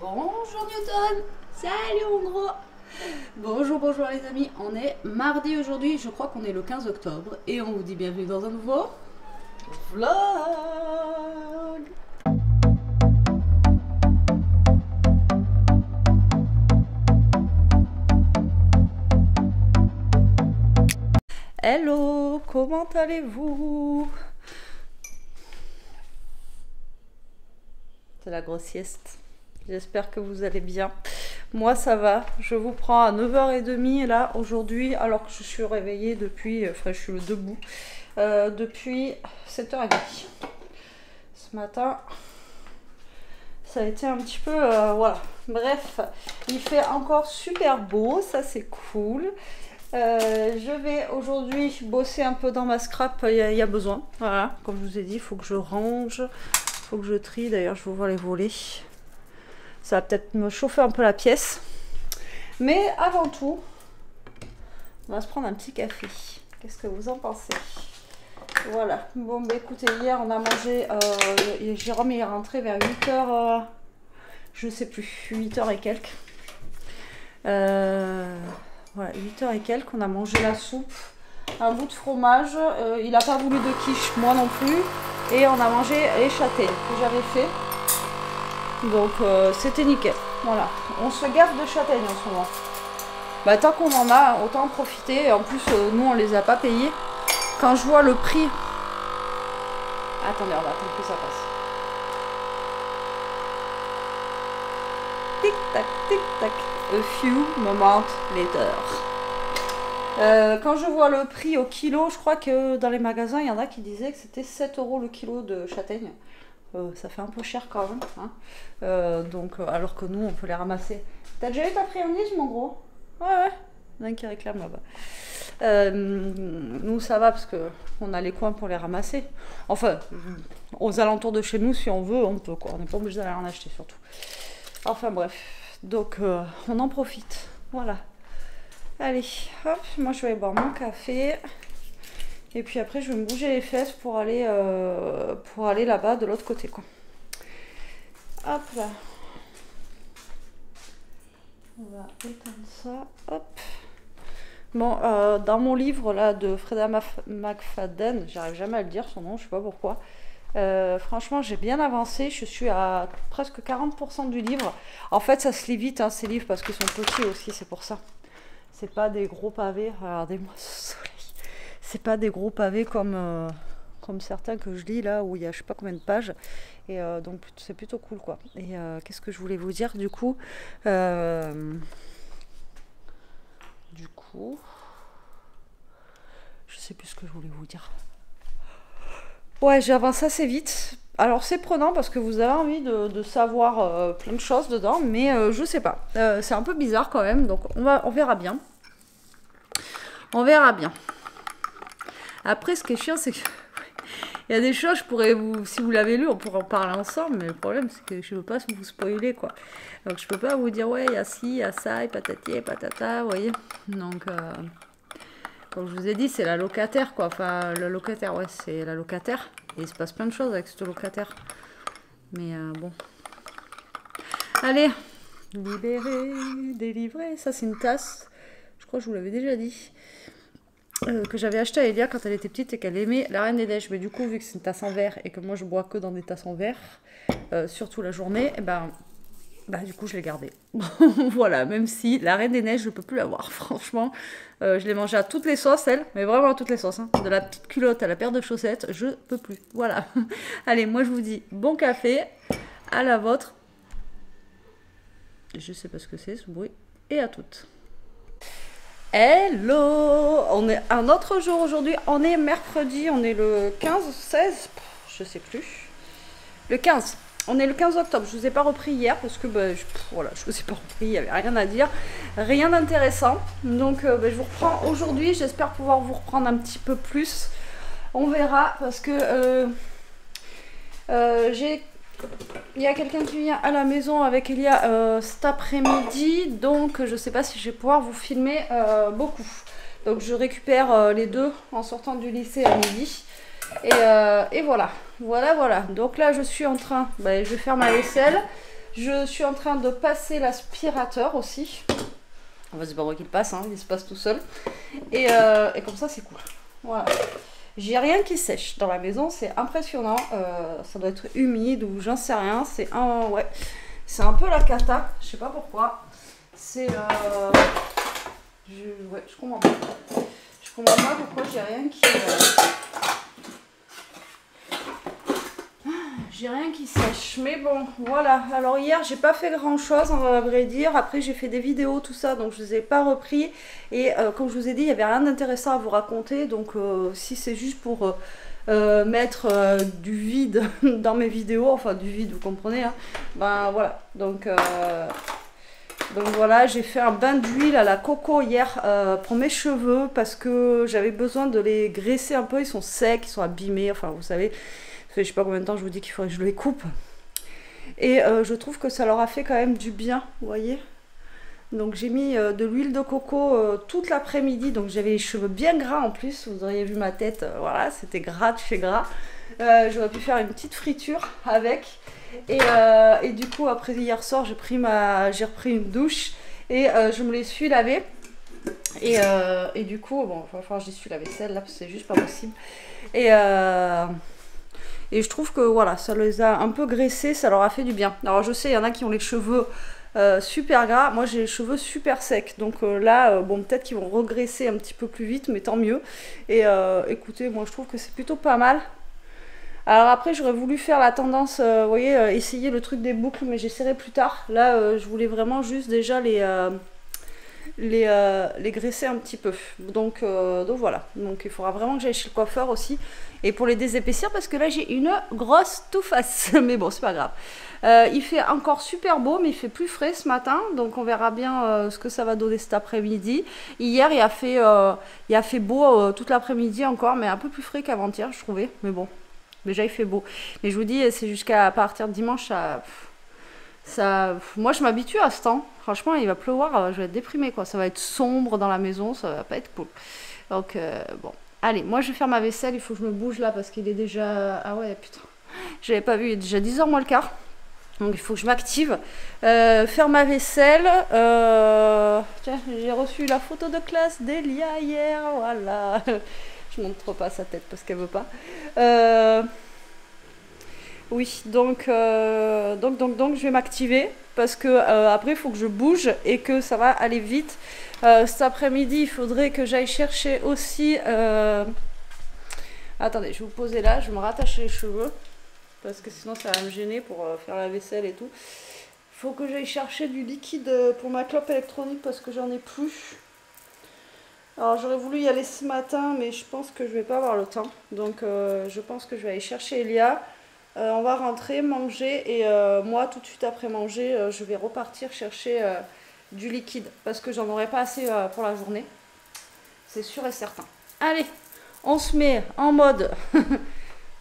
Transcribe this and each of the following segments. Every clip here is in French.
Bonjour Newton. Salut mon gros. Bonjour les amis, on est mardi aujourd'hui, je crois qu'on est le 15 octobre et on vous dit bienvenue dans un nouveau vlog. Hello, comment allez-vous? C'est la grosse sieste. J'espère que vous allez bien. Moi ça va, je vous prends à 9h30 là aujourd'hui alors que je suis réveillée depuis, enfin je suis debout, depuis 7h30. Ce matin, ça a été un petit peu, voilà. Bref, il fait encore super beau, ça c'est cool. Je vais aujourd'hui bosser un peu dans ma scrap, il y a besoin. Voilà, comme je vous ai dit, il faut que je range, il faut que je trie. D'ailleurs, je vous vois les volets. Ça va peut-être me chauffer un peu la pièce. Mais avant tout, on va se prendre un petit café. Qu'est-ce que vous en pensez? Voilà. Bon, bah écoutez, hier on a mangé. Jérôme est rentré vers 8h. Je sais plus, 8h et quelques. Voilà, 8h et quelques. On a mangé la soupe, un bout de fromage. Il n'a pas voulu de quiche, moi non plus. Et on a mangé les châtaignes que j'avais fait. Donc c'était nickel. Voilà, on se gaffe de châtaignes en ce moment. Bah tant qu'on en a, autant en profiter. Et en plus, nous on les a pas payés. Quand je vois le prix. Attendez, on va attendre que ça passe. Tic tac, tic tac. A few moments later. Quand je vois le prix au kilo, je crois que dans les magasins, il y en a qui disaient que c'était 7 € le kilo de châtaignes. Ça fait un peu cher quand même, hein. Donc, alors que nous, on peut les ramasser. T'as déjà eu ta friandise, mon gros? Ouais. Il y en a un qui réclame là-bas. Nous, ça va parce que on a les coins pour les ramasser. Enfin, aux alentours de chez nous, si on veut, on peut, quoi. On n'est pas obligé d'aller en acheter, surtout. Enfin, bref. Donc, on en profite. Voilà. Allez, hop, moi, je vais aller boire mon café. Et puis après, je vais me bouger les fesses pour aller là-bas, de l'autre côté, quoi. Hop là. On va éteindre ça. Hop. Bon, dans mon livre là de Freda McFadden, j'arrive jamais à le dire son nom, je sais pas pourquoi. Franchement, j'ai bien avancé. Je suis à presque 40% du livre. En fait, ça se lit vite, hein, ces livres, parce qu'ils sont petits aussi, c'est pour ça. C'est pas des gros pavés. Regardez-moi ce soleil. C'est pas des gros pavés comme certains que je lis là où il y a je sais pas combien de pages. Et donc c'est plutôt cool, quoi. Et qu'est-ce que je voulais vous dire du coup, je sais plus ce que je voulais vous dire. Ouais, j'avance assez vite. Alors c'est prenant parce que vous avez envie de savoir plein de choses dedans, mais je sais pas. C'est un peu bizarre quand même, donc on verra bien. On verra bien. Après, ce qui est chiant, c'est que il y a des choses, je pourrais vous, si vous l'avez lu, on pourrait en parler ensemble, mais le problème, c'est que je ne veux pas vous spoiler, quoi. Donc, je peux pas vous dire, ouais, il y a ci, il y a ça, et patati, et patata, vous voyez. Donc, comme je vous ai dit, c'est la locataire, quoi. Enfin, le locataire, ouais, c'est la locataire. Et il se passe plein de choses avec ce locataire. Mais bon. Allez, libéré, délivré. Ça, c'est une tasse. Je crois que je vous l'avais déjà dit. Que j'avais acheté à Elia quand elle était petite et qu'elle aimait la Reine des Neiges. Mais du coup, vu que c'est une tasse en verre et que moi je bois que dans des tasses en verre, surtout la journée, et ben du coup je l'ai gardée. Voilà, même si la Reine des Neiges, je peux plus l'avoir. Franchement, je l'ai mangée à toutes les sauces, elle, mais vraiment à toutes les sauces. Hein. De la petite culotte à la paire de chaussettes, je peux plus. Voilà. Allez, moi je vous dis bon café, à la vôtre. Je sais pas ce que c'est ce bruit. Et à toutes. Hello! On est un autre jour aujourd'hui, on est mercredi, on est le 15, 16, je sais plus. Le 15, on est le 15 octobre, je vous ai pas repris hier parce que voilà, je vous ai pas repris, il n'y avait rien à dire, rien d'intéressant. Donc je vous reprends aujourd'hui, j'espère pouvoir vous reprendre un petit peu plus. On verra parce que il y a quelqu'un qui vient à la maison avec Elia cet après-midi, donc je sais pas si je vais pouvoir vous filmer beaucoup. Donc je récupère les deux en sortant du lycée à midi. Et voilà. Donc là je suis en train, je vais faire ma vaisselle. Je suis en train de passer l'aspirateur aussi. Enfin, c'est pas moi qui le passe, hein, il se passe tout seul. Et comme ça, c'est cool. Voilà. J'ai rien qui sèche dans la maison, c'est impressionnant. Ça doit être humide ou j'en sais rien. C'est ouais, c'est un peu la cata. Je sais pas pourquoi. C'est ouais, je comprends pas. Je comprends pas pourquoi j'ai rien qui j'ai rien qui sèche, mais bon, voilà. Alors hier, j'ai pas fait grand chose, à vrai dire. Après, j'ai fait des vidéos, tout ça, donc je les ai pas repris. Et comme je vous ai dit, il y avait rien d'intéressant à vous raconter. Donc si c'est juste pour mettre du vide dans mes vidéos, enfin du vide, vous comprenez, hein, ben voilà. Donc voilà, j'ai fait un bain d'huile à la coco hier pour mes cheveux parce que j'avais besoin de les graisser un peu. Ils sont secs, ils sont abîmés, enfin vous savez. Je sais pas combien de temps je vous dis qu'il faudrait que je les coupe. Et je trouve que ça leur a fait quand même du bien, vous voyez. Donc j'ai mis de l'huile de coco toute l'après-midi. Donc j'avais les cheveux bien gras en plus. Vous auriez vu ma tête, voilà, c'était gras de chez gras. J'aurais pu faire une petite friture avec. Et du coup, après hier soir, j'ai repris une douche. Et je me les suis lavés. Et du coup, bon, il va falloir que j'y suis la vaisselle là, parce que c'est juste pas possible. Et je trouve que voilà, ça les a un peu graissés, ça leur a fait du bien. Alors je sais, il y en a qui ont les cheveux super gras, moi j'ai les cheveux super secs. Donc là, bon, peut-être qu'ils vont regresser un petit peu plus vite, mais tant mieux. Et écoutez, moi je trouve que c'est plutôt pas mal. Alors après, j'aurais voulu faire la tendance, vous voyez, essayer le truc des boucles, mais j'essaierai plus tard. Là, je voulais vraiment juste déjà les graisser un petit peu. Donc voilà. Donc il faudra vraiment que j'aille chez le coiffeur aussi. Et pour les désépaissir, parce que là j'ai une grosse touffasse. Mais bon, c'est pas grave. Il fait encore super beau, mais il fait plus frais ce matin. Donc on verra bien ce que ça va donner cet après-midi. Hier, il a fait beau toute l'après-midi encore, mais un peu plus frais qu'avant-hier, je trouvais. Mais bon, déjà il fait beau. Mais je vous dis, c'est jusqu'à partir de dimanche, moi je m'habitue à ce temps. Franchement, il va pleuvoir, je vais être déprimée quoi. Ça va être sombre dans la maison, ça va pas être cool. Donc bon, allez, moi je vais faire ma vaisselle. Il faut que je me bouge là parce qu'il est déjà. Ah ouais, putain, j'avais pas vu, il est déjà 10h moins le quart. Donc il faut que je m'active. Faire ma vaisselle. Tiens, j'ai reçu la photo de classe d'Elia hier. Voilà. Je montre pas sa tête parce qu'elle veut pas. Oui, donc je vais m'activer parce que après il faut que je bouge et que ça va aller vite. Cet après-midi, il faudrait que j'aille chercher aussi. Attendez, je vais vous poser là, je vais me rattacher les cheveux parce que sinon ça va me gêner pour faire la vaisselle et tout. Il faut que j'aille chercher du liquide pour ma clope électronique parce que j'en ai plus. Alors j'aurais voulu y aller ce matin, mais je pense que je vais pas avoir le temps. Donc je pense que je vais aller chercher Elia. On va rentrer, manger et moi tout de suite après manger, je vais repartir chercher du liquide parce que j'en aurai pas assez pour la journée. C'est sûr et certain. Allez, on se met en mode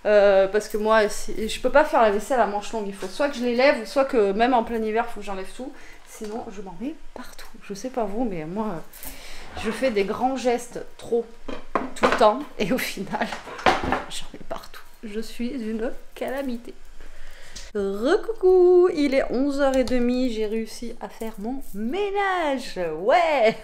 parce que moi je peux pas faire la vaisselle à manches longues. Il faut soit que je les lève ou soit que même en plein hiver il faut que j'enlève tout. Sinon je m'en mets partout. Je sais pas vous, mais moi je fais des grands gestes trop tout le temps et au final j'en mets partout. Je suis une calamité. Recoucou, il est 11h30, j'ai réussi à faire mon ménage. Ouais,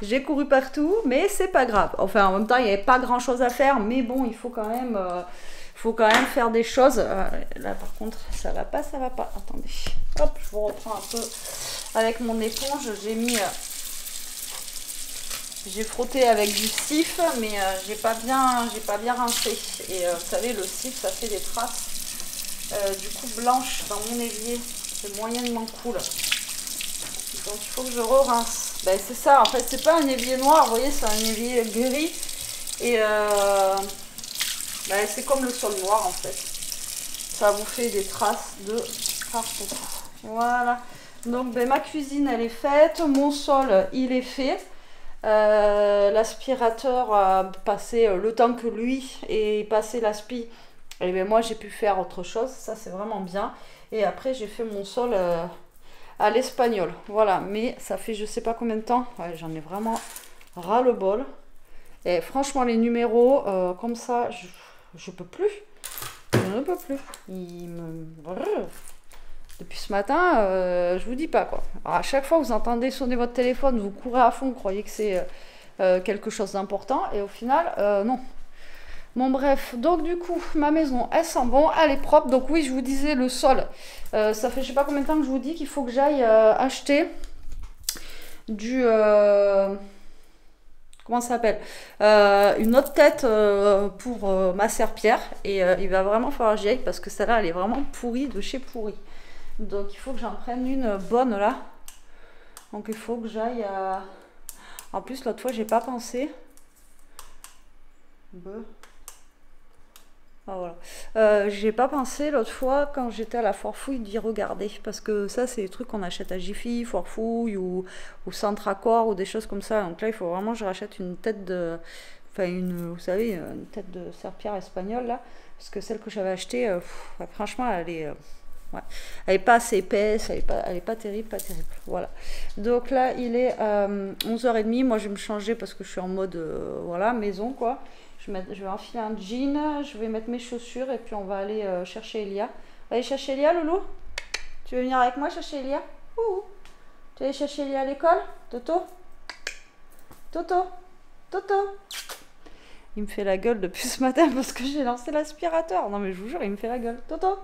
j'ai couru partout, mais c'est pas grave. Enfin, en même temps, il n'y avait pas grand chose à faire, mais bon, il faut quand même faire des choses. Là, par contre, ça va pas, ça va pas. Attendez, hop, je vous reprends un peu avec mon éponge. J'ai frotté avec du sif, mais j'ai pas bien rincé. Et vous savez, le sif, ça fait des traces du coup blanches dans mon évier. C'est moyennement cool. Donc il faut que je re-rince. Ben, c'est ça, en fait, c'est pas un évier noir, vous voyez, c'est un évier gris. Et ben, c'est comme le sol noir, en fait. Ça vous fait des traces de partout. Voilà. Donc ben, ma cuisine, elle est faite. Mon sol, il est fait. L'aspirateur a passé le temps que lui ait passé l'aspi, et bien moi j'ai pu faire autre chose, ça c'est vraiment bien. Et après j'ai fait mon sol à l'espagnol, voilà, mais ça fait je sais pas combien de temps, ouais, j'en ai vraiment ras le bol. Et franchement les numéros comme ça je peux plus, je ne peux plus. Depuis ce matin, je vous dis pas quoi. Alors, à chaque fois vous entendez sonner votre téléphone, vous courez à fond, vous croyez que c'est quelque chose d'important, et au final, non. Bon bref, donc du coup, ma maison, elle sent bon, elle est propre. Donc oui, je vous disais, le sol, ça fait je sais pas combien de temps que je vous dis qu'il faut que j'aille acheter du... comment ça s'appelle, une autre tête pour ma serpillère. Et il va vraiment falloir que j'y aille parce que celle-là, elle est vraiment pourrie de chez pourrie. Donc il faut que j'en prenne une bonne là. Donc il faut que j'aille... En plus, l'autre fois, j'ai pas pensé. Ah, voilà. J'ai pas pensé l'autre fois quand j'étais à la Foire-Fouille d'y regarder parce que ça c'est des trucs qu'on achète à Jiffy, Foire-Fouille ou Centre Accor ou des choses comme ça. Donc là il faut vraiment que je rachète une tête de, enfin une, vous savez, une tête de serpillère espagnole là, parce que celle que j'avais achetée, ouais, franchement elle est, ouais, elle est pas assez épaisse, elle est pas terrible, pas terrible. Voilà. Donc là il est 11h30, moi je vais me changer parce que je suis en mode voilà maison quoi. Je vais enfiler un jean, je vais mettre mes chaussures et puis on va aller chercher Elia. On va aller chercher Elia, Loulou? Tu veux venir avec moi chercher Elia? Ouh. Tu vas aller chercher Elia à l'école? Toto? Toto? Toto? Il me fait la gueule depuis ce matin parce que j'ai lancé l'aspirateur. Non mais je vous jure, il me fait la gueule. Toto?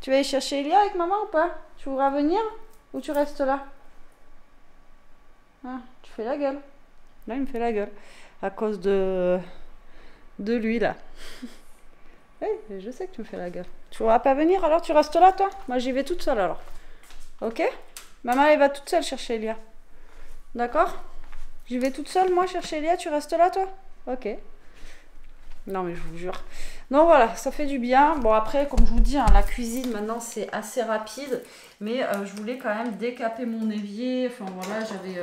Tu vas aller chercher Elia avec maman ou pas? Tu voudras venir? Ou tu restes là? Ah, tu fais la gueule. Là, il me fait la gueule. À cause de lui là. Oui, je sais que tu me fais la gueule. Tu ne vas pas venir alors tu restes là toi? Moi j'y vais toute seule alors. Ok? Maman elle va toute seule chercher Elia. D'accord? J'y vais toute seule moi chercher Elia, tu restes là toi? Ok. Non mais je vous jure. Non voilà, ça fait du bien. Bon après comme je vous dis, hein, la cuisine maintenant c'est assez rapide. Mais je voulais quand même décaper mon évier. Enfin voilà, j'avais...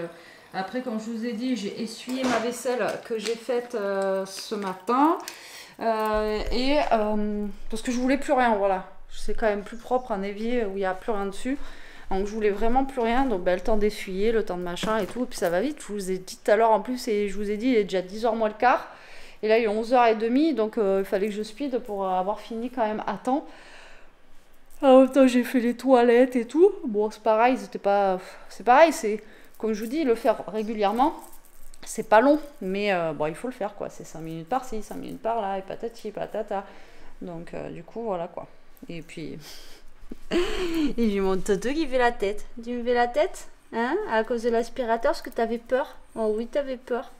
Après, comme je vous ai dit, j'ai essuyé ma vaisselle que j'ai faite ce matin. Parce que je voulais plus rien, voilà. C'est quand même plus propre un évier où il n'y a plus rien dessus. Donc je voulais vraiment plus rien. Donc le temps d'essuyer, le temps de machin et tout. Et puis ça va vite. Je vous ai dit tout à l'heure en plus, et je vous ai dit, il est déjà 10h moins le quart. Et là il est 11h30. Donc il fallait que je speed pour avoir fini quand même à temps. En même temps, j'ai fait les toilettes et tout. Bon, c'est pareil, c'était pas... C'est pareil, c'est... Comme je vous dis, le faire régulièrement, c'est pas long, mais bon, il faut le faire, quoi. C'est 5 minutes par-ci, 5 minutes par-là, et patati, patata. Donc, du coup, voilà, quoi. Et puis... et j'ai mon toto qui fait la tête. Tu me fais la tête? Hein? À cause de l'aspirateur, parce que t'avais peur. Oh oui, t'avais peur.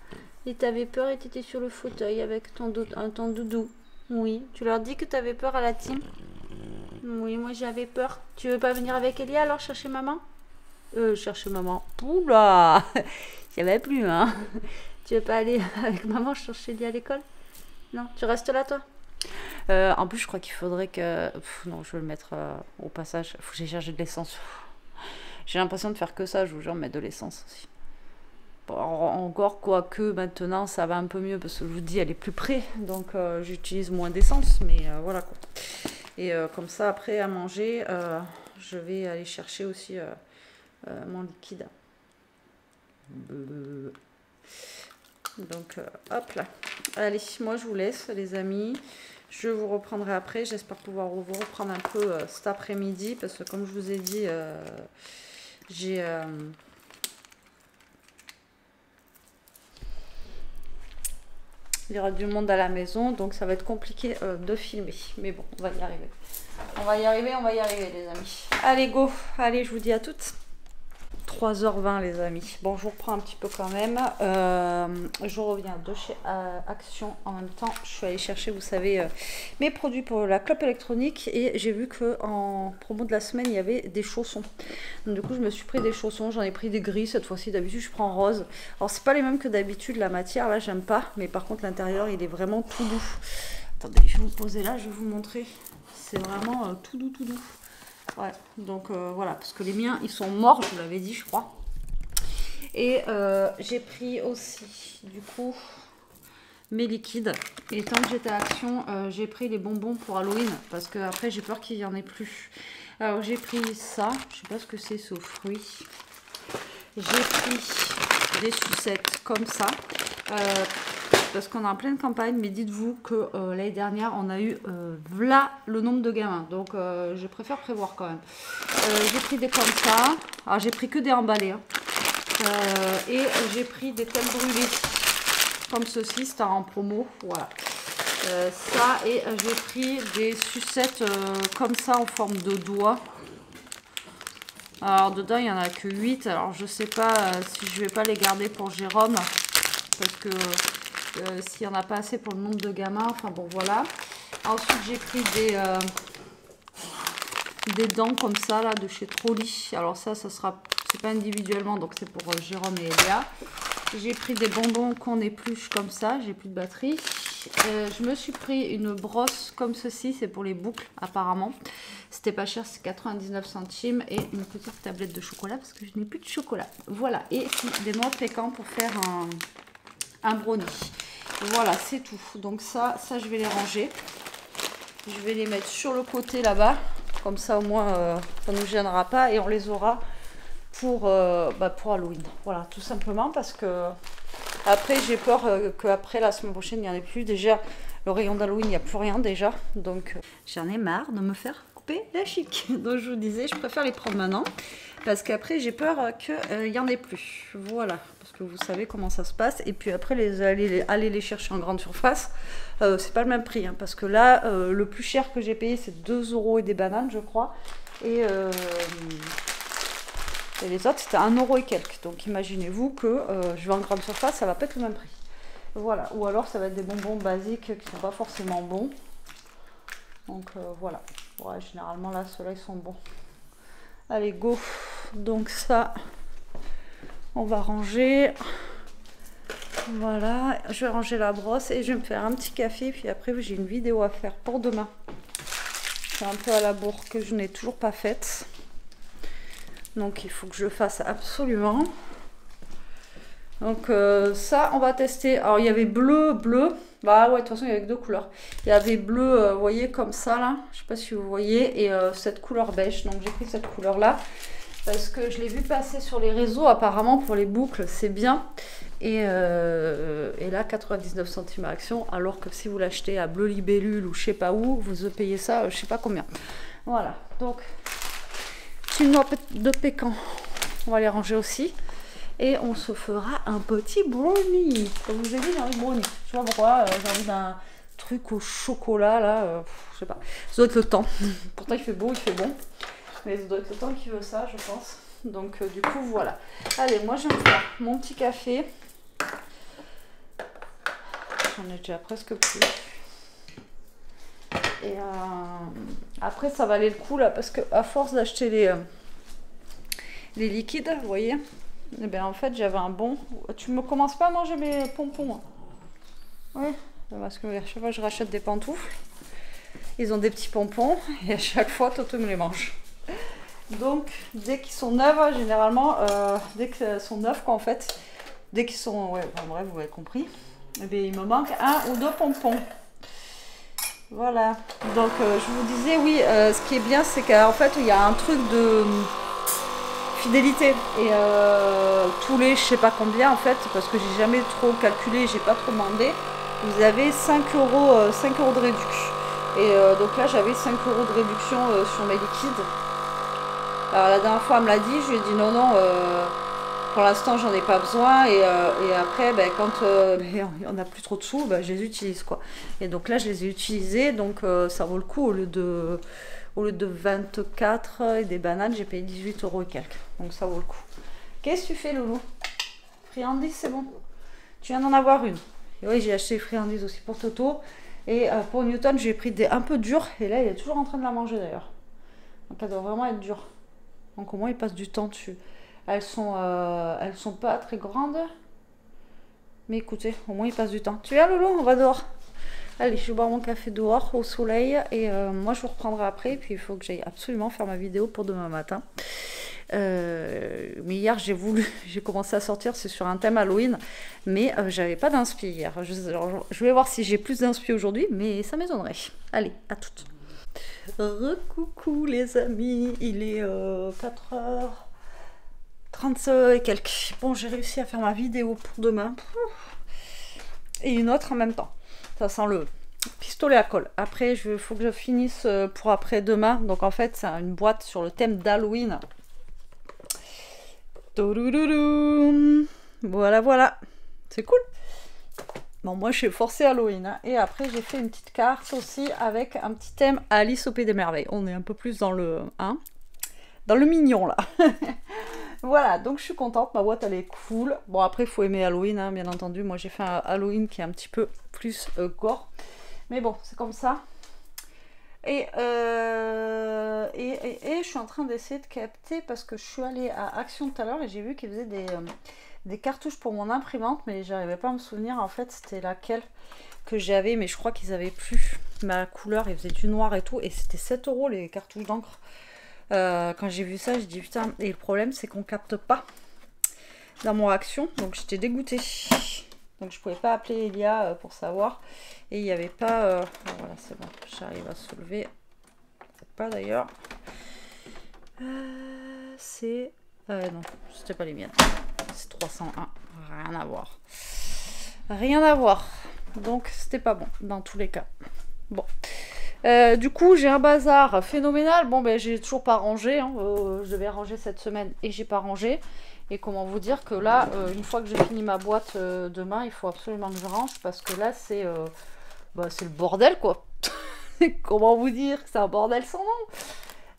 Et t'avais peur et t'étais sur le fauteuil avec ton doudou. Oui, tu leur dis que t'avais peur à la team? Oui, moi j'avais peur. Tu veux pas venir avec Elia alors chercher maman? Chercher maman. Oula, ça va plus, hein. Tu veux pas aller avec maman chercher Elia à l'école? Non, tu restes là, toi? En plus, je crois qu'il faudrait que... non, je vais le mettre au passage. Il faut que j'aille chercher de l'essence. J'ai l'impression de faire que ça, je vous jure, mettre de l'essence aussi. Bon, encore, quoique, maintenant, ça va un peu mieux, parce que je vous dis, elle est plus près. Donc, j'utilise moins d'essence, mais voilà, quoi. Et comme ça, après, à manger, je vais aller chercher aussi... mon liquide. Donc hop là. Allez, moi je vous laisse les amis. Je vous reprendrai après. J'espère pouvoir vous reprendre un peu cet après-midi parce que comme je vous ai dit, j'ai... il y aura du monde à la maison, donc ça va être compliqué de filmer. Mais bon, on va y arriver. On va y arriver les amis. Allez, go. Allez, je vous dis à toutes. 3h20 les amis. Bon, je vous reprends un petit peu quand même. Je reviens de chez Action en même temps. Je suis allée chercher, vous savez, mes produits pour la clope électronique et j'ai vu que en promo de la semaine, il y avait des chaussons. Donc, du coup, je me suis pris des chaussons. J'en ai pris des gris cette fois-ci. D'habitude, je prends rose. Alors, c'est pas les mêmes que d'habitude. La matière, là, j'aime pas. Mais par contre, l'intérieur, il est vraiment tout doux. Attendez, je vais vous poser là. Je vais vous montrer. C'est vraiment tout doux, tout doux. Ouais, donc voilà, parce que les miens, ils sont morts, je vous l'avais dit, je crois. Et j'ai pris aussi, du coup, mes liquides. Et tant que j'étais à Action, j'ai pris les bonbons pour Halloween, parce que après j'ai peur qu'il n'y en ait plus. Alors j'ai pris ça, je sais pas ce que c'est aux fruits. J'ai pris des sucettes comme ça. Parce qu'on est en pleine campagne, mais dites-vous que l'année dernière, on a eu là le nombre de gamins. Donc, je préfère prévoir quand même. J'ai pris des comme ça. Alors j'ai pris que des emballés. Hein. Et j'ai pris des thèmes brûlés. Comme ceci, c'était en promo. Voilà. Ça, et j'ai pris des sucettes comme ça en forme de doigt. Alors dedans il n'y en a que 8. Alors je sais pas si je vais pas les garder pour Jérôme. Parce que s'il n'y en a pas assez pour le nombre de gamins. Enfin bon voilà. Ensuite j'ai pris des dents comme ça là de chez Trolli. Alors ça sera, c'est pas individuellement, donc c'est pour Jérôme et Elia. J'ai pris des bonbons qu'on épluche comme ça. J'ai plus de batterie. Je me suis pris une brosse comme ceci, c'est pour les boucles apparemment. C'était pas cher, c'est 99 centimes. Et une petite tablette de chocolat parce que je n'ai plus de chocolat. Voilà, et des noix de pécan pour faire un brownie. Voilà, c'est tout. Donc ça je vais les ranger. Je vais les mettre sur le côté là-bas. Comme ça au moins ça ne nous gênera pas et on les aura pour Halloween. Voilà, tout simplement parce que... Après, j'ai peur qu'après la semaine prochaine, il n'y en ait plus. Déjà, le rayon d'Halloween, il n'y a plus rien déjà. Donc, j'en ai marre de me faire couper la chic. Donc, je vous disais, je préfère les prendre maintenant. Parce qu'après, j'ai peur qu'il n'y en ait plus. Voilà. Parce que vous savez comment ça se passe. Et puis après, aller les chercher en grande surface, c'est pas le même prix. Hein, parce que là, le plus cher que j'ai payé, c'est 2 € et des bananes, je crois. Et les autres, c'était 1 € et quelques. Donc, imaginez-vous que je vais en grande surface, ça va pas être le même prix. Voilà. Ou alors, ça va être des bonbons basiques qui sont pas forcément bons. Donc, voilà. Ouais, généralement, là, ceux-là, ils sont bons. Allez, go. Donc, ça, on va ranger. Voilà. Je vais ranger la brosse et je vais me faire un petit café. Puis après, j'ai une vidéo à faire pour demain. C'est un peu à la bourre que je n'ai toujours pas faite. Donc il faut que je le fasse absolument. Donc ça on va tester. Alors il y avait bleu. Bah ouais, de toute façon il y avait que 2 couleurs. Il y avait bleu, vous voyez, comme ça là. Je sais pas si vous voyez. Et cette couleur beige. Donc j'ai pris cette couleur là. Parce que je l'ai vu passer sur les réseaux. Apparemment pour les boucles c'est bien. Et là 99 centimes à Action. Alors que si vous l'achetez à Bleu Libellule ou je sais pas où, vous payez ça je sais pas combien. Voilà. Donc... une noix de pécan, on va les ranger aussi et on se fera un petit brownie. Comme je vous ai dit, j'ai envie de brownie. Je sais pas pourquoi, j'ai envie d'un truc au chocolat là, je sais pas. Ça doit être le temps. Pourtant il fait beau, il fait bon, mais ça doit être le temps qui veut ça, je pense. Donc du coup voilà. Allez, moi je vais me faire mon petit café. J'en ai déjà presque plus. Et après ça valait le coup là parce que à force d'acheter les liquides, vous voyez, et bien en fait j'avais un bon. Tu me commences pas à manger mes pompons hein. Oui, parce que à chaque fois je rachète des pantoufles, ils ont des petits pompons et à chaque fois Toto me les mange. Donc dès qu'ils sont neufs, généralement dès qu'ils sont neufs quoi en fait, dès qu'ils sont, ouais, enfin, bref vous avez compris, et bien il me manque 1 ou 2 pompons. Voilà, donc je vous disais, oui, ce qui est bien, c'est qu'en fait, il y a un truc de fidélité. Et tous les, je sais pas combien, en fait, parce que j'ai jamais trop calculé, j'ai pas trop demandé, vous avez 5 € de réduction. Et donc là, j'avais 5 € de réduction sur mes liquides. Alors la dernière fois, elle me l'a dit, je lui ai dit non, pour l'instant, j'en ai pas besoin. Et après, ben, quand on n'a plus trop de sous, ben, je les utilise, quoi. Et donc là, je les ai utilisés. Donc ça vaut le coup. Au lieu de 24 et des bananes, j'ai payé 18 € et quelques. Donc ça vaut le coup. Qu'est-ce que tu fais, Loulou? Friandises, c'est bon? Tu viens d'en avoir une. Et oui, j'ai acheté friandises aussi pour Toto. Et pour Newton, j'ai pris des un peu dures. Et là, il est toujours en train de la manger, d'ailleurs. Donc elle doit vraiment être dure. Donc au moins, il passe du temps dessus. Elles sont pas très grandes. Mais écoutez, au moins il passe du temps. Tu viens Loulou, on va dehors. Allez, je vais boire mon café dehors au soleil. Et moi je vous reprendrai après. Puis il faut que j'aille absolument faire ma vidéo pour demain matin. Mais hier j'ai commencé à sortir, c'est sur un thème Halloween. Mais j'avais pas d'inspi hier. Je vais voir si j'ai plus d'inspi aujourd'hui. Mais ça m'étonnerait. Allez, à toutes. Recoucou les amis. Il est 4h. 30 et quelques. Bon, j'ai réussi à faire ma vidéo pour demain. Et une autre en même temps. Ça sent pistolet à colle. Après, il faut que je finisse pour après demain. Donc en fait, c'est une boîte sur le thème d'Halloween. Voilà, voilà. C'est cool. Bon, moi, je suis forcée Halloween. Hein. Et après, j'ai fait une petite carte aussi avec un petit thème Alice au Pays des Merveilles. On est un peu plus dans le... Hein, dans le mignon, là. Voilà, donc je suis contente. Ma boîte, elle est cool. Bon, après, il faut aimer Halloween, hein, bien entendu. Moi, j'ai fait un Halloween qui est un petit peu plus gore. Mais bon, c'est comme ça. Et je suis en train d'essayer de capter parce que je suis allée à Action tout à l'heure et j'ai vu qu'ils faisaient des cartouches pour mon imprimante, mais j'arrivais pas à me souvenir en fait c'était laquelle que j'avais, mais je crois qu'ils avaient plus ma couleur, ils faisaient du noir et tout, et c'était 7 € les cartouches d'encre. Quand j'ai vu ça, j'ai dit putain, et le problème c'est qu'on capte pas dans mon Action, donc j'étais dégoûtée. Donc je pouvais pas appeler Elia pour savoir. Et il n'y avait pas... voilà, c'est bon, j'arrive à soulever. Peut-être pas d'ailleurs. C'est... non, c'était pas les miennes. C'est 301. Rien à voir. Rien à voir. Donc c'était pas bon, dans tous les cas. Bon. Du coup, j'ai un bazar phénoménal. Bon, ben j'ai toujours pas rangé. Hein. Je devais ranger cette semaine et j'ai pas rangé. Et comment vous dire que là, une fois que j'ai fini ma boîte demain, il faut absolument que je range parce que là, c'est le bordel, quoi. Comment vous dire que c'est un bordel sans nom.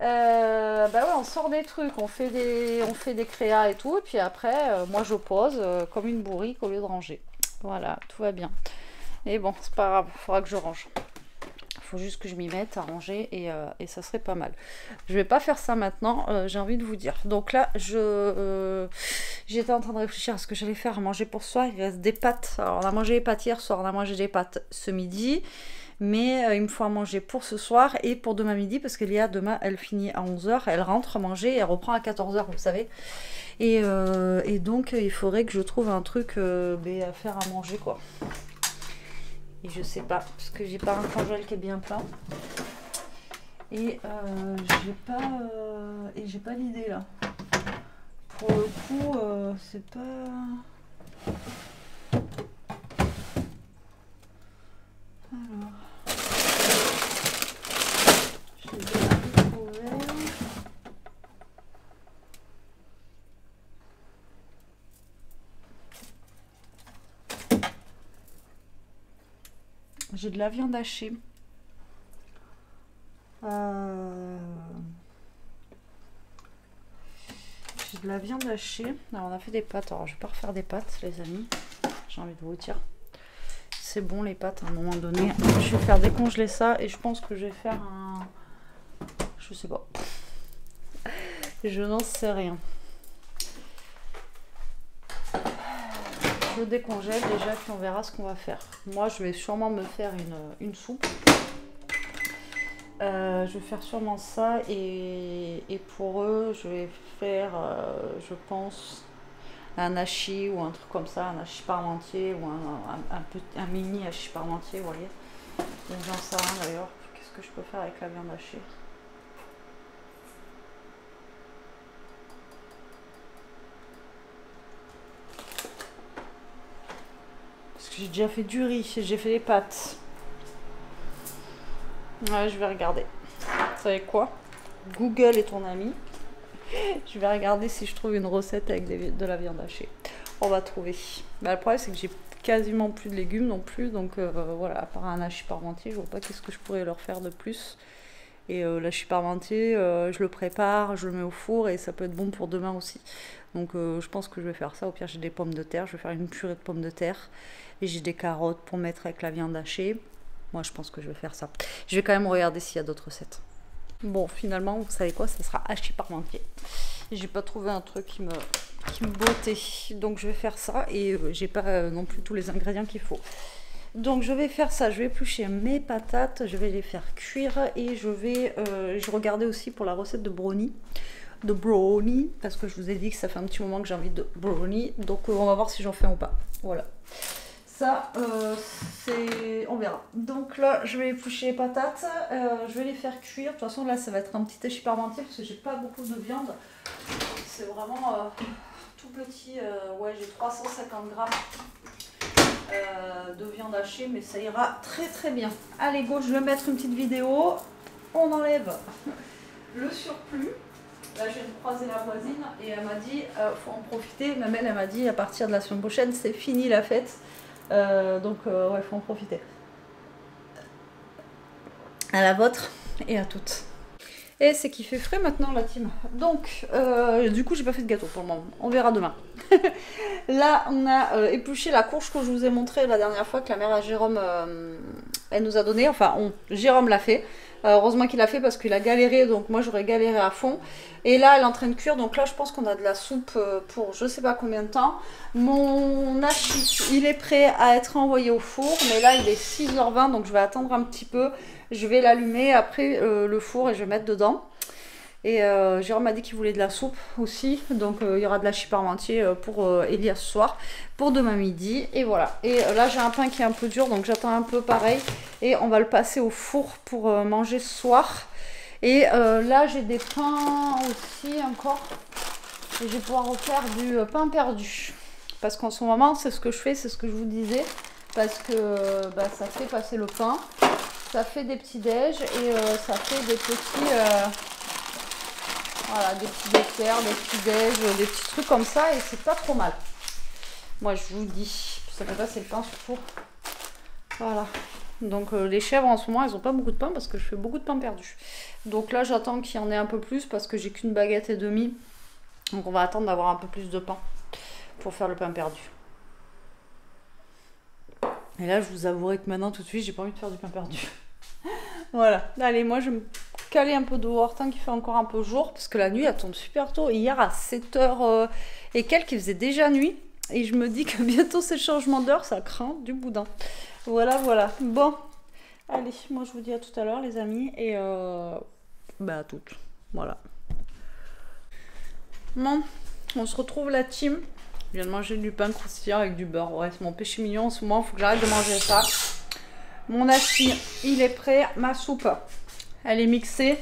Bah ouais, on sort des trucs, on fait des créas et tout, et puis après, moi je pose comme une bourrique au lieu de ranger. Voilà, tout va bien. Et bon, c'est pas grave, il faudra que je range. Faut juste que je m'y mette à ranger et ça serait pas mal. Je vais pas faire ça maintenant, j'ai envie de vous dire. Donc là, j'étais en train de réfléchir à ce que j'allais faire à manger pour ce soir. Il reste des pâtes. Alors on a mangé les pâtes hier soir, on a mangé des pâtes ce midi. Mais il me faut à manger pour ce soir et pour demain midi parce que Léa, demain, elle finit à 11 h, elle rentre à manger et elle reprend à 14 h, vous savez. Et donc, il faudrait que je trouve un truc à faire à manger, quoi. Et je sais pas, parce que j'ai pas un congèle qui est bien plein. Et j'ai pas l'idée là. Pour le coup, c'est pas... Alors... Je les ai un peu ouverts. J'ai de la viande hachée. J'ai de la viande hachée. Alors, on a fait des pâtes. Alors, je vais pas refaire des pâtes, les amis. J'ai envie de vous dire. C'est bon, les pâtes, à un moment donné. Je vais faire décongeler ça et je pense que je vais faire un... Je sais pas. Je n'en sais rien. Je décongèle déjà, puis on verra ce qu'on va faire. Moi, je vais sûrement me faire une soupe. Je vais faire sûrement ça. Et pour eux, je vais faire, je pense, un hachis ou un truc comme ça. Un hachis parmentier ou un mini hachis parmentier, vous voyez. Donc, j'en sais rien d'ailleurs. Qu'est-ce que je peux faire avec la viande hachée ? J'ai déjà fait du riz, j'ai fait les pâtes. Ouais, je vais regarder. Vous savez quoi? Google est ton ami. Je vais regarder si je trouve une recette avec de la viande hachée. On va trouver. Bah, le problème, c'est que j'ai quasiment plus de légumes non plus. Donc voilà, à part un hachis parmentier, je vois pas qu'est-ce que je pourrais leur faire de plus. Et l'hachis parmentier, je le prépare, je le mets au four et ça peut être bon pour demain aussi. Donc je pense que je vais faire ça. Au pire, j'ai des pommes de terre. Je vais faire une purée de pommes de terre. Et j'ai des carottes pour mettre avec la viande hachée. Moi, je pense que je vais faire ça. Je vais quand même regarder s'il y a d'autres recettes. Bon, finalement, vous savez quoi? Ça sera hachis parmentier. J'ai pas trouvé un truc qui me bottait. Donc, je vais faire ça. Et j'ai pas non plus tous les ingrédients qu'il faut. Donc, je vais faire ça. Je vais éplucher mes patates. Je vais les faire cuire. Et je vais... je regardais aussi pour la recette de brownie. De brownie. Parce que je vous ai dit que ça fait un petit moment que j'ai envie de brownie. Donc, on va voir si j'en fais ou pas. Voilà. Ça, on verra. Donc là, je vais éplucher les patates, je vais les faire cuire. De toute façon, là, ça va être un petit hachis parmentier parce que j'ai pas beaucoup de viande. C'est vraiment tout petit. Ouais, j'ai 350 grammes. de viande hachée, mais ça ira très très bien. Allez go, je vais mettre une petite vidéo. On enlève le surplus. Là, je viens de croiser la voisine et elle m'a dit faut en profiter. Même elle m'a dit à partir de la semaine prochaine, c'est fini la fête. Donc, ouais, faut en profiter. À la vôtre et à toutes. Et c'est qu'il fait frais maintenant la team. Donc, du coup, j'ai pas fait de gâteau pour le moment. On verra demain. Là, on a épluché la courge que je vous ai montré la dernière fois que la mère à Jérôme, elle nous a donné. Enfin, Jérôme l'a fait. Heureusement qu'il l'a fait parce qu'il a galéré. Donc, moi, j'aurais galéré à fond. Et là, elle est en train de cuire. Donc là, je pense qu'on a de la soupe pour je sais pas combien de temps. Mon hachis, il est prêt à être envoyé au four. Mais là, il est 6h20. Donc, je vais attendre un petit peu. Je vais l'allumer après le four et je vais mettre dedans. Et Jérôme m'a dit qu'il voulait de la soupe aussi. Donc il y aura de l'hachis parmentier pour Elias ce soir. Pour demain midi. Et voilà. Et là j'ai un pain qui est un peu dur. Donc j'attends un peu pareil. Et on va le passer au four pour manger ce soir. Et là j'ai des pains aussi encore. Et je vais pouvoir refaire du pain perdu. Parce qu'en ce moment c'est ce que je fais. C'est ce que je vous disais. Parce que bah, ça fait passer le pain. Ça fait des petits déj et ça fait des petits, voilà, des petits desserts, des petits déj, des petits trucs comme ça et c'est pas trop mal. Moi je vous dis, ça fait passer le pain sur le four. Voilà. Donc les chèvres en ce moment elles ont pas beaucoup de pain parce que je fais beaucoup de pain perdu. Donc là j'attends qu'il y en ait un peu plus parce que j'ai qu'une baguette et demie. Donc on va attendre d'avoir un peu plus de pain pour faire le pain perdu. Et là je vous avouerai que maintenant tout de suite j'ai pas envie de faire du pain perdu. Voilà, allez, moi je vais me caler un peu dehors tant qu'il fait encore un peu jour, parce que la nuit elle tombe super tôt. Hier à 7h et quelques, il faisait déjà nuit, et je me dis que bientôt c'est le changement d'heure, ça craint du boudin. Voilà, voilà. Bon, allez, moi je vous dis à tout à l'heure les amis, et bah à toutes. Voilà. Bon, on se retrouve la team. Je viens de manger du pain croustillant avec du beurre. Ouais, c'est mon péché mignon en ce moment, il faut que j'arrête de manger ça. Mon hachis, il est prêt. Ma soupe, elle est mixée.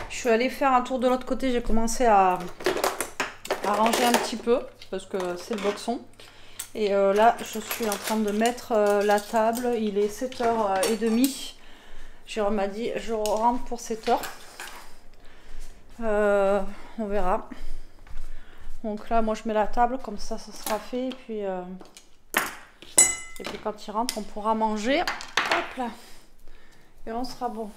Je suis allée faire un tour de l'autre côté. J'ai commencé à ranger un petit peu parce que c'est le boxon. Et là, je suis en train de mettre la table. Il est 7h30. Jérôme m'a dit, je rentre pour 7h. On verra. Donc là, moi, je mets la table. Comme ça sera fait. Et puis quand il rentre, on pourra manger. Hop là. Et on sera bon.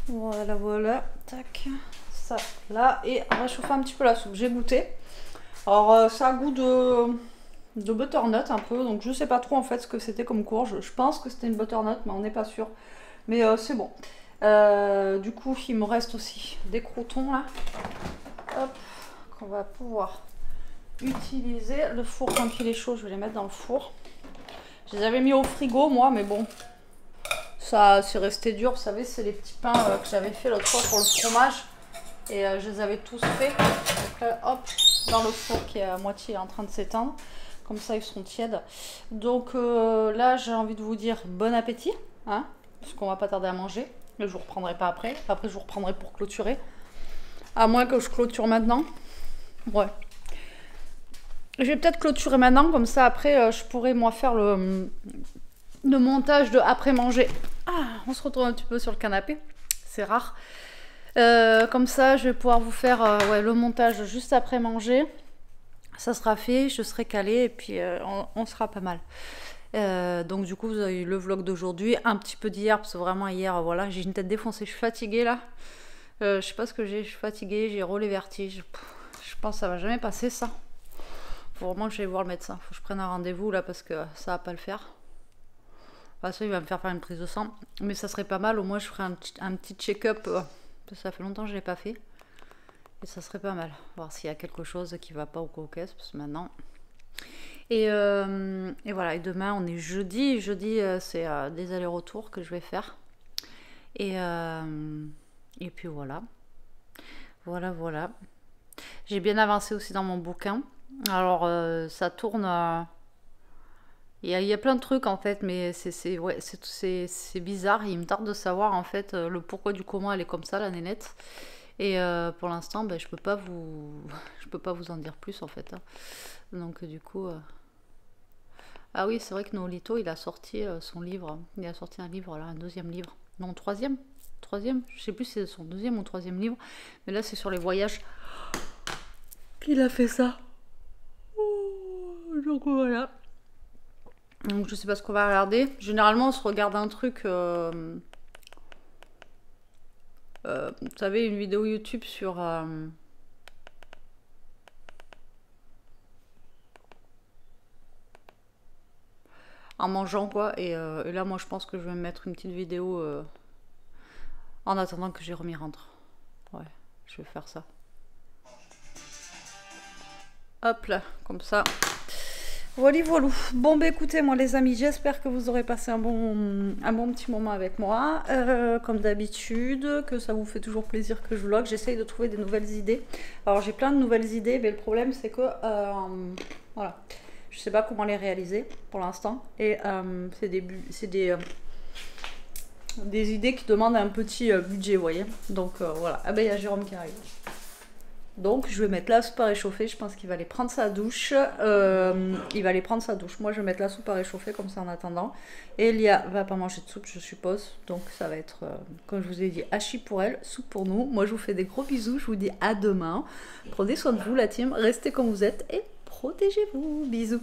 Voilà, voilà. Tac. Ça, là. Et on va chauffer un petit peu la soupe. J'ai goûté. Alors, ça a goût de butternut un peu. Donc, je sais pas trop en fait ce que c'était comme courge. Je pense que c'était une butternut, mais on n'est pas sûr. Mais c'est bon. Du coup, il me reste aussi des croûtons là. Hop. Qu'on va pouvoir utiliser. Le four, quand il est chaud, je vais les mettre dans le four. Je les avais mis au frigo moi, mais bon, ça c'est resté dur. Vous savez, c'est les petits pains que j'avais fait l'autre fois pour le fromage, et je les avais tous faits. Donc là, hop, dans le four qui est à moitié en train de s'éteindre, comme ça ils seront tièdes. Donc là, j'ai envie de vous dire bon appétit, hein, parce qu'on va pas tarder à manger. Mais je vous reprendrai pas après. Après, je vous reprendrai pour clôturer, à moins que je clôture maintenant. Ouais. Je vais peut-être clôturer maintenant, comme ça après je pourrais moi faire le montage de après manger. Ah, on se retrouve un petit peu sur le canapé, c'est rare. Comme ça je vais pouvoir vous faire ouais, le montage juste après manger. Ça sera fait, je serai calée et puis on sera pas mal. Donc du coup vous avez eu le vlog d'aujourd'hui, un petit peu d'hier, parce que vraiment hier, voilà, j'ai une tête défoncée, je suis fatiguée là. Je sais pas ce que j'ai, je suis fatiguée, j'ai les vertiges. Je pense que ça va jamais passer ça. Faut vraiment que j'aille voir le médecin. Faut que je prenne un rendez-vous là parce que ça va pas le faire. Enfin, ça, il va me faire une prise de sang. Mais ça serait pas mal. Au moins, je ferai un petit check-up. Parce que ça fait longtemps que je l'ai pas fait. Et ça serait pas mal. Voir s'il y a quelque chose qui va pas au coquesse. Parce que maintenant. Et voilà. Et demain, on est jeudi. Jeudi, c'est des allers-retours que je vais faire. Et puis voilà. Voilà, voilà. J'ai bien avancé aussi dans mon bouquin. Alors, ça tourne. Il y a plein de trucs en fait, mais c'est bizarre. Il me tarde de savoir en fait le pourquoi du comment elle est comme ça, la nénette. Et pour l'instant, ben, je peux pas vous je peux pas vous en dire plus en fait, hein. Donc du coup ah oui, c'est vrai que Nolito, il a sorti son livre. Il a sorti un livre, là, un deuxième livre. Non, troisième, je sais plus si c'est son deuxième ou troisième livre, mais là c'est sur les voyages qu'il a fait ça. Donc voilà. Donc je sais pas ce qu'on va regarder. Généralement on se regarde un truc, vous savez, une vidéo YouTube sur en mangeant quoi. Et là moi je pense que je vais me mettre une petite vidéo en attendant que Jérôme y rentre. Ouais, je vais faire ça. Hop là, comme ça. Voilà, voilà. Bon, bah écoutez, moi les amis, j'espère que vous aurez passé un bon petit moment avec moi. Comme d'habitude, que ça vous fait toujours plaisir que je vlog. J'essaye de trouver des nouvelles idées. Alors j'ai plein de nouvelles idées, mais le problème c'est que voilà, je sais pas comment les réaliser pour l'instant. Et c'est des idées qui demandent un petit budget, vous voyez. Donc voilà. Ah ben il y a Jérôme qui arrive. Donc je vais mettre la soupe à réchauffer, je pense qu'il va aller prendre sa douche. Il va aller prendre sa douche. Moi je vais mettre la soupe à réchauffer comme ça en attendant. Et Elia va pas manger de soupe je suppose. Donc ça va être, comme je vous ai dit, hachis pour elle, soupe pour nous. Moi je vous fais des gros bisous, je vous dis à demain. Prenez soin de vous la team, restez comme vous êtes et protégez-vous. Bisous.